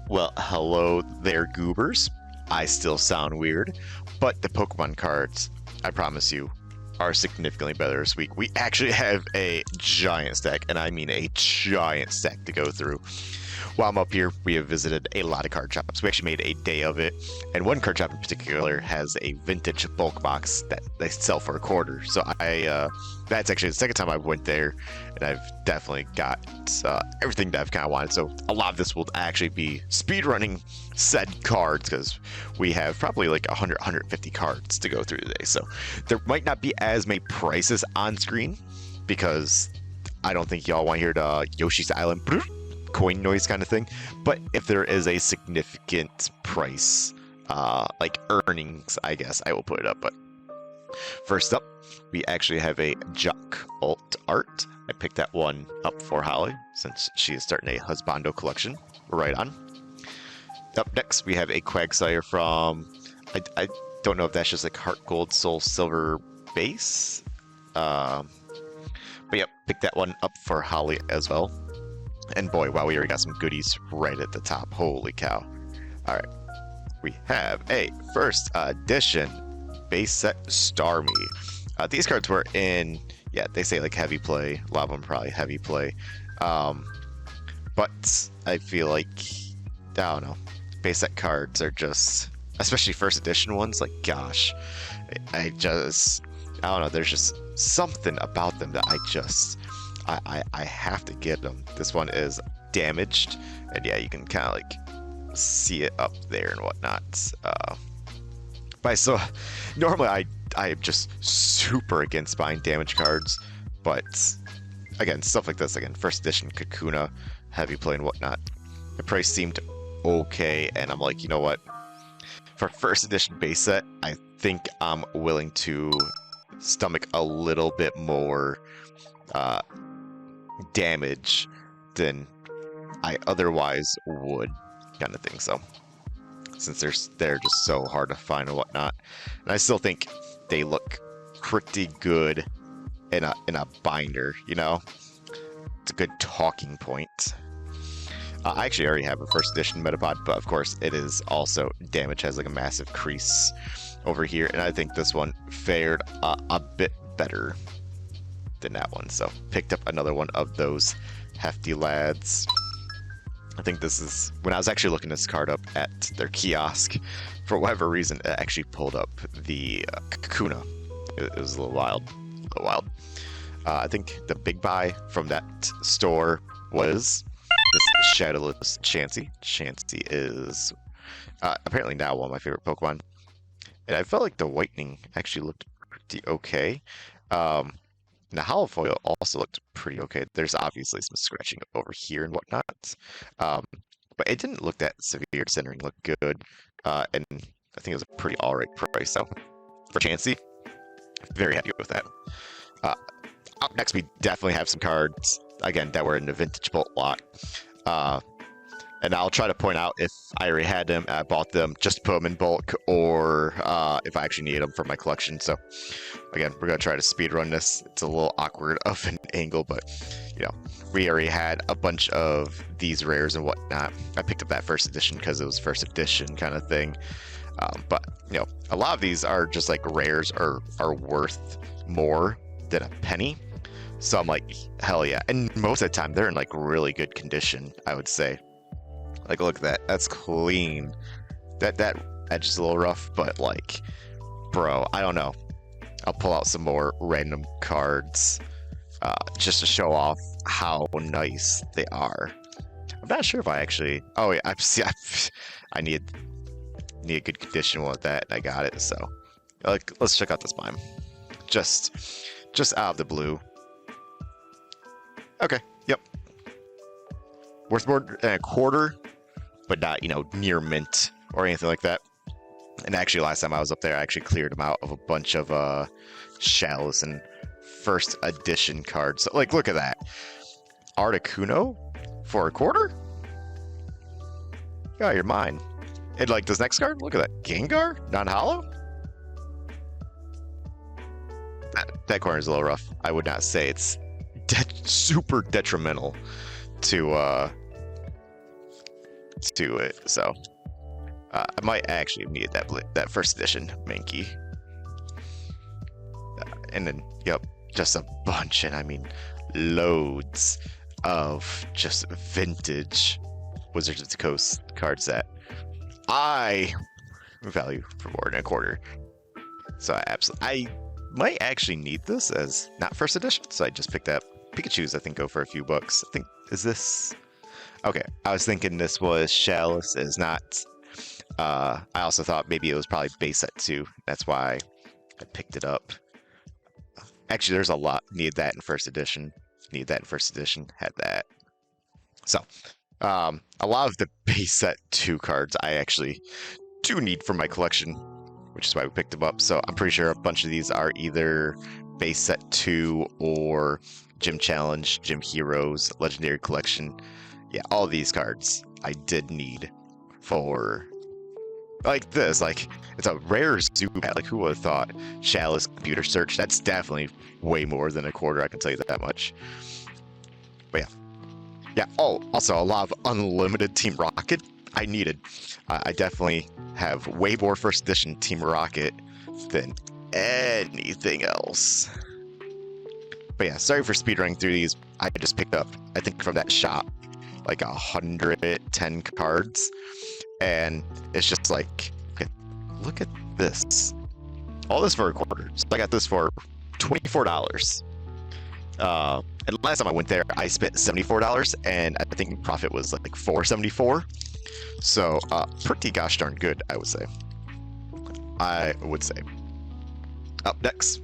Well, hello there, goobers. I still sound weird, but the Pokemon cards, I promise you, are significantly better this week. We actually have a giant stack, and I mean a giant stack to go through. While I'm up here, we have visited a lot of card shops. We actually made a day of it, and one card shop in particular has a vintage bulk box that they sell for a quarter. So that's actually the second time I went there, and I've definitely got everything that I've kind of wanted. So a lot of this will actually be speedrunning said cards because we have probably like 100, 150 cards to go through today. So there might not be as many prices on screen because I don't think y'all want to hear the Yoshi's Island coin noise kind of thing. But if there is a significant price, like earnings, I guess I will put it up. But first up, we actually have a Jock alt art. I picked that one up for Holly since she is starting a Husbando collection. Right on. Up next, we have a Quagsire from, I don't know if that's just like Heart Gold, Soul Silver base. But yep, picked that one up for Holly as well. And boy, wow, we already got some goodies right at the top. Holy cow. All right. We have a first edition base set Starmie. These cards were in, yeah, they say like heavy play. A lot of them probably heavy play. But I feel like, I don't know, base set cards are just, especially first edition ones, like gosh, I don't know, there's just something about them that I have to get them. This one is damaged, and yeah, you can kind of like see it up there and whatnot. But so normally I am just super against buying damage cards, but again, stuff like this, again, first edition Kakuna, heavy play and whatnot, the price seemed okay, and I'm like, you know what? For first edition base set, I think I'm willing to stomach a little bit more damage than I otherwise would, kind of thing. So since they're just so hard to find and whatnot, and I still think they look pretty good in a binder. You know, it's a good talking point. I actually already have a first edition Metapod, but of course it is also damage, has like a massive crease over here, and I think this one fared a bit better than that one, so picked up another one of those hefty lads. I think this is, when I was actually looking this card up at their kiosk, for whatever reason, it actually pulled up the Kakuna. It was a little wild. I think the big buy from that store was this Shadowless Chansey. Chansey is apparently now one of my favorite Pokemon, and I felt like the whitening actually looked pretty okay. The hollow foil also looked pretty okay. There's obviously some scratching over here and whatnot, but it didn't look that severe. Centering looked good, and I think it was a pretty alright price. So for Chansey, very happy with that. Up next, we definitely have some cards again that were in the vintage bolt lot. And I'll try to point out if I already had them, I bought them just to put them in bulk, or if I actually need them for my collection. So again, we're going to try to speed run this. It's a little awkward of an angle, but you know, we already had a bunch of these rares and whatnot. I picked up that first edition because it was first edition kind of thing. But you know, a lot of these are just like rares are worth more than a penny. So I'm like, hell yeah. And most of the time they're in like really good condition, I would say. Like, look at that. That's clean. That edge is a little rough, but like, bro, I don't know. I'll pull out some more random cards just to show off how nice they are. I'm not sure if I actually. Oh yeah, I need a good condition with that, and I got it. So, like, let's check out this mime. Just out of the blue. Okay. Yep. Worth more than a quarter, but not, you know, near mint or anything like that. And actually, last time I was up there, I actually cleared them out of a bunch of shells and first edition cards. So, like, look at that. Articuno for a quarter? Yeah, you're mine. And like this next card, look at that. Gengar? Non-hollow? That corner is a little rough. I would not say it's super detrimental to to it. So I might actually need that first edition Mankey. And then, yep, just a bunch, and I mean loads of just vintage Wizards of the Coast cards that I value for more than a quarter. So I might actually need this as not first edition, so I just picked up Pikachu's. I think go for a few bucks. I think, is this okay? I was thinking this was Chalice, is not. I also thought maybe it was probably base set 2. That's why I picked it up. Actually, there's a lot. Need that in first edition. Need that in first edition. Had that. So, a lot of the base set 2 cards I actually do need for my collection, which is why we picked them up. So I'm pretty sure a bunch of these are either base set 2 or Gym Challenge, Gym Heroes, Legendary Collection. Yeah, all these cards I did need for like this. Like, it's a rare Zubat. Like, who would have thought? Chalice Computer Search. That's definitely way more than a quarter, I can tell you that much. But yeah. Yeah, oh, also a lot of unlimited Team Rocket I needed. I definitely have way more first edition Team Rocket than anything else. But yeah, sorry for speedrunning through these. I just picked up, I think from that shop, like 110 cards. And it's just like, okay, look at this. All this for a quarter. So I got this for $24. And last time I went there, I spent $74, and I think profit was like $4.74. So pretty gosh darn good, I would say. Up next,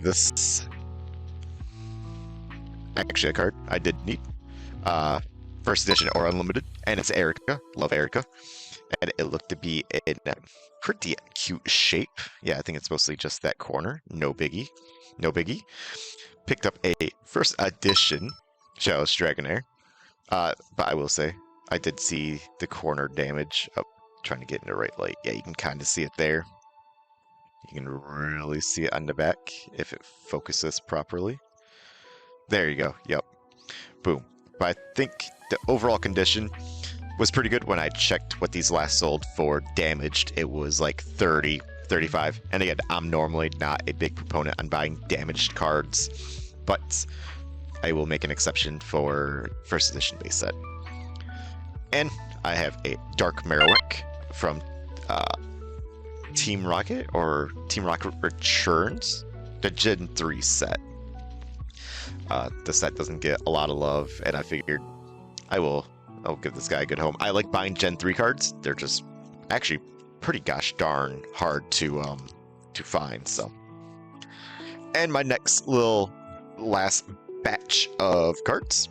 this actually a card I did need. First edition or unlimited, and it's Erica. Love Erica. And it looked to be in a pretty cute shape. Yeah, I think it's mostly just that corner. No biggie. No biggie. Picked up a first edition Chalice Dragonair. But I will say, I did see the corner damage. Oh, trying to get in the right light. Yeah, you can kind of see it there. You can really see it on the back if it focuses properly. There you go. Yep. Boom. But I think the overall condition was pretty good. When I checked what these last sold for damaged, it was like 30, 35. And again, I'm normally not a big proponent on buying damaged cards, but I will make an exception for first edition base set. And I have a Dark Marowak from Team Rocket or Team Rocket Returns, the Gen 3 set. The set doesn't get a lot of love, and I figured I'll give this guy a good home. I like buying Gen 3 cards. They're just actually pretty gosh darn hard to find. So, and my next little last batch of cards.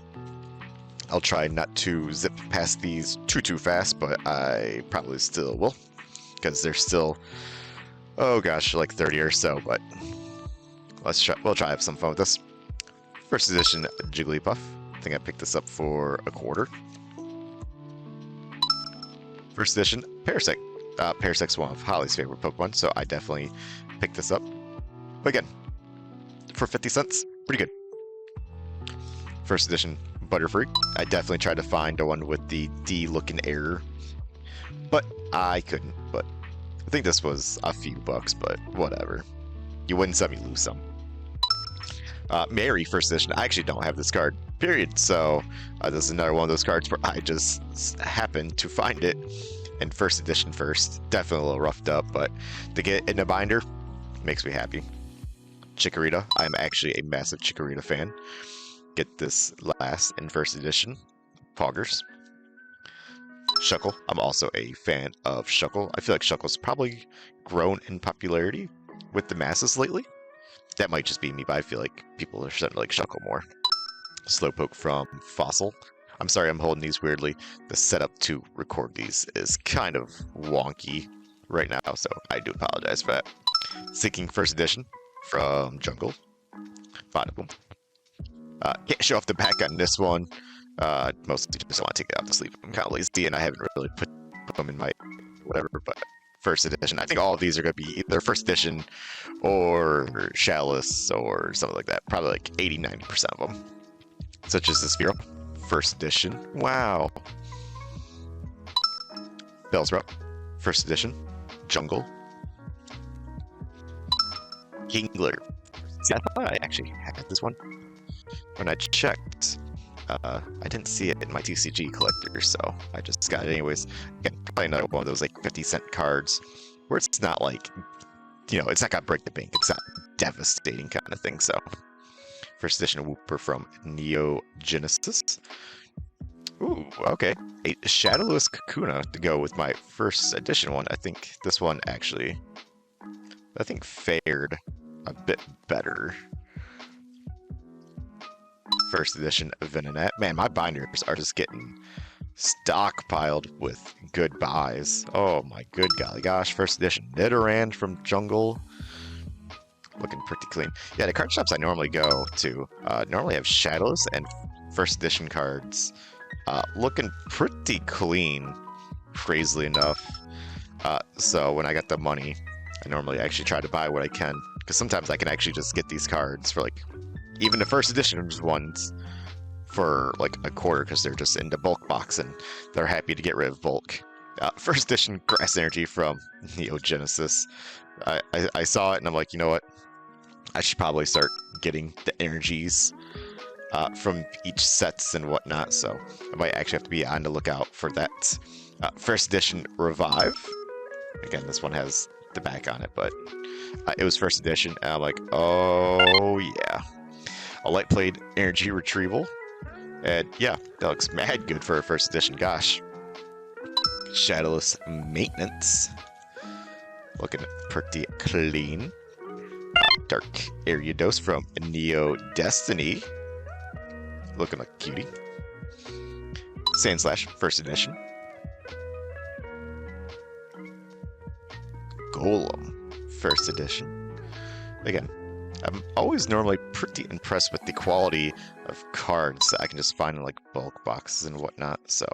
I'll try not to zip past these too fast, but I probably still will, because they're still, oh gosh, like 30 or so. But we'll try to have some fun with this. First edition Jigglypuff. I think I picked this up for a quarter. First edition Parasect. Parasect's one of Holly's favorite Pokemon, so I definitely picked this up. But again, for 50 cents, pretty good. First edition Butterfree. I definitely tried to find the one with the D-looking error, but I couldn't. But I think this was a few bucks, but whatever. You win some, you lose some. Mary first edition. I actually don't have this card, period. So this is another one of those cards where I just happened to find it in first edition first. Definitely a little roughed up, but to get it in a binder makes me happy. Chikorita. I'm actually a massive Chikorita fan. Get this last in first edition. Poggers. Shuckle. I'm also a fan of Shuckle. I feel like Shuckle's probably grown in popularity with the masses lately. That might just be me, but I feel like people are starting to like Shuckle more. Slowpoke from Fossil. I'm sorry I'm holding these weirdly. The setup to record these is kind of wonky right now, so I do apologize for that. Sinking first edition from Jungle. Bottom. Can't show off the back on this one. Mostly just want to take it out to sleep. I'm kind of lazy, and I haven't really put them in my whatever, but first edition. I think all of these are going to be either first edition or Chalice or something like that. Probably like 80-90% of them. Such as the Sphero. First edition. Wow. Bellsprout, first edition, Jungle, Kingler. See, I thought I actually had this one. When I checked, I didn't see it in my TCG collector, so I just got it anyways. Again, probably another one of those like 50-cent cards where it's not like, it's not gonna break the bank. It's not devastating kind of thing. So, first edition Wooper from Neo Genesis. Ooh, okay. A Shadowless Kakuna to go with my first edition one. I think this one actually, fared a bit better. First edition Venonat. Man, my binders are just getting stockpiled with good buys. Oh my good golly gosh. First edition Nidoran from Jungle. Looking pretty clean. Yeah, the card shops I normally go to normally have Shadowless and first edition cards. Looking pretty clean, crazily enough. So when I got the money, I normally actually try to buy what I can. Because sometimes I can actually just get these cards for like, even the first edition ones for like a quarter because they're just into bulk box and they're happy to get rid of bulk. First edition Grass Energy from Neo Genesis. I saw it and I'm like, you know what? I should probably start getting the energies from each sets and whatnot, so I might actually have to be on the lookout for that. First edition Revive. Again, this one has the back on it, but it was first edition, and I'm like, oh yeah. A Light Blade Energy Retrieval. And yeah, that looks mad good for a first edition, gosh. Shadowless Maintenance. Looking pretty clean. Dark Ariados from Neo Destiny. Looking like a cutie. Sandslash, first edition. Golem, first edition. Again, I'm always normally pretty impressed with the quality of cards that I can just find in like bulk boxes and whatnot. So,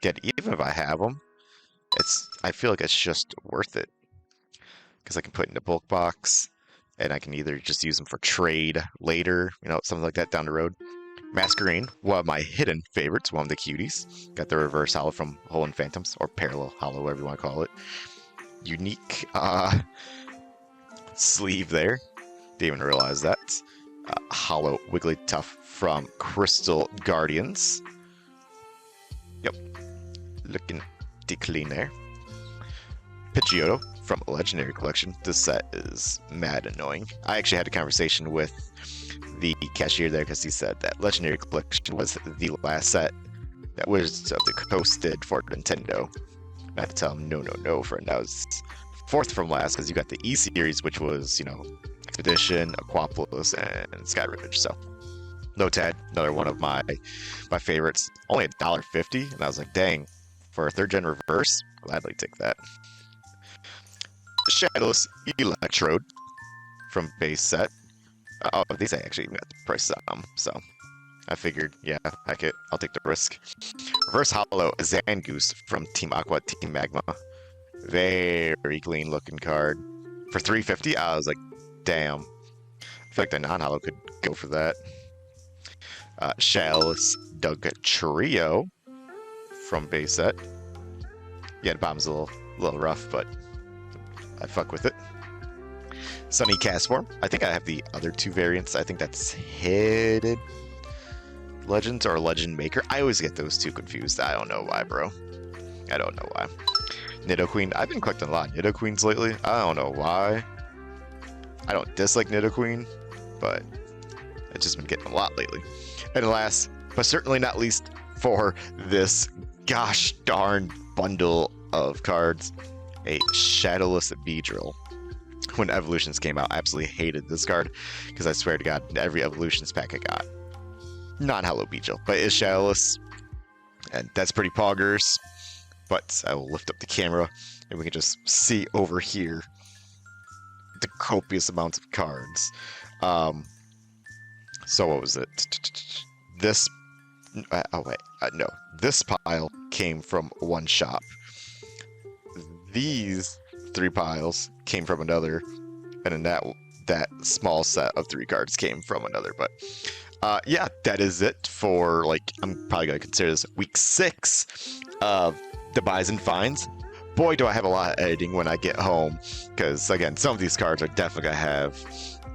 again, even if I have them, I feel like it's just worth it because I can put it in a bulk box and I can either just use them for trade later, something like that down the road. Masquerain, one of my hidden favorites, one of the cuties. Got the reverse hollow from Hoenn Phantoms, or parallel hollow, whatever you want to call it. Unique sleeve there. Didn't even realize that. Hollow Wigglytuff from Crystal Guardians. Yep. Looking clean there. Pidgeotto from Legendary Collection. This set is mad annoying. I actually had a conversation with the cashier there because he said that Legendary Collection was the last set that was the coasted for Nintendo. I had to tell him, no, friend. That was fourth from last because you got the E series, which was, Expedition, Aquapolis, and Sky Ridge. So, Lotad, another one of my favorites. Only $1.50, and I was like, dang, for a third gen reverse, gladly take that. Shadowless Electrode from base set. Oh, these I actually even got the prices on them, so I figured, yeah, heck it, I'll take the risk. Reverse Hollow Zangoose from Team Aqua, Team Magma. Very clean looking card. For $3.50, I was like, damn. I feel like the non-hollow could go for that. Shadowless Doug Trio from base set. Yeah, the bottom's a little rough, but I fuck with it. Sunny Castform. I think I have the other two variants. I think that's Hidden Legends or Legend Maker. I always get those two confused. I don't know why, bro. I don't know why. Nidoqueen. I've been collecting a lot of Nidoqueens lately. I don't know why. I don't dislike Nidoqueen, but it's just been getting a lot lately. And last, but certainly not least, for this gosh darn bundle of cards, a Shadowless Beedrill. When Evolutions came out, I absolutely hated this card because I swear to God, every Evolutions pack I got, non-Hollow Beedrill, but it's Shadowless, and that's pretty poggers. But I will lift up the camera and we can just see over here the copious amounts of cards. So what was it? This, no. This pile came from one shop. These 3 piles came from another, and then that small set of 3 cards came from another. But yeah, that is it for, like, I'm probably gonna consider this week 6 of the buys and finds. Boy, do I have a lot of editing when I get home, because again, some of these cards are definitely gonna have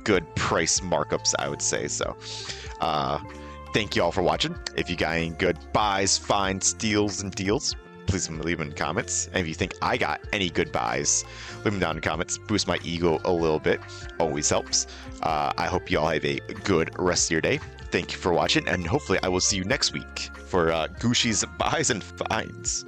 good price markups, I would say. So thank you all for watching. If you got any good buys, finds, steals, and deals, please leave them in the comments. And if you think I got any good buys, leave them down in the comments. Boost my ego a little bit. Always helps. I hope you all have a good rest of your day. Thank you for watching, and hopefully I will see you next week for Gooshi's buys and finds.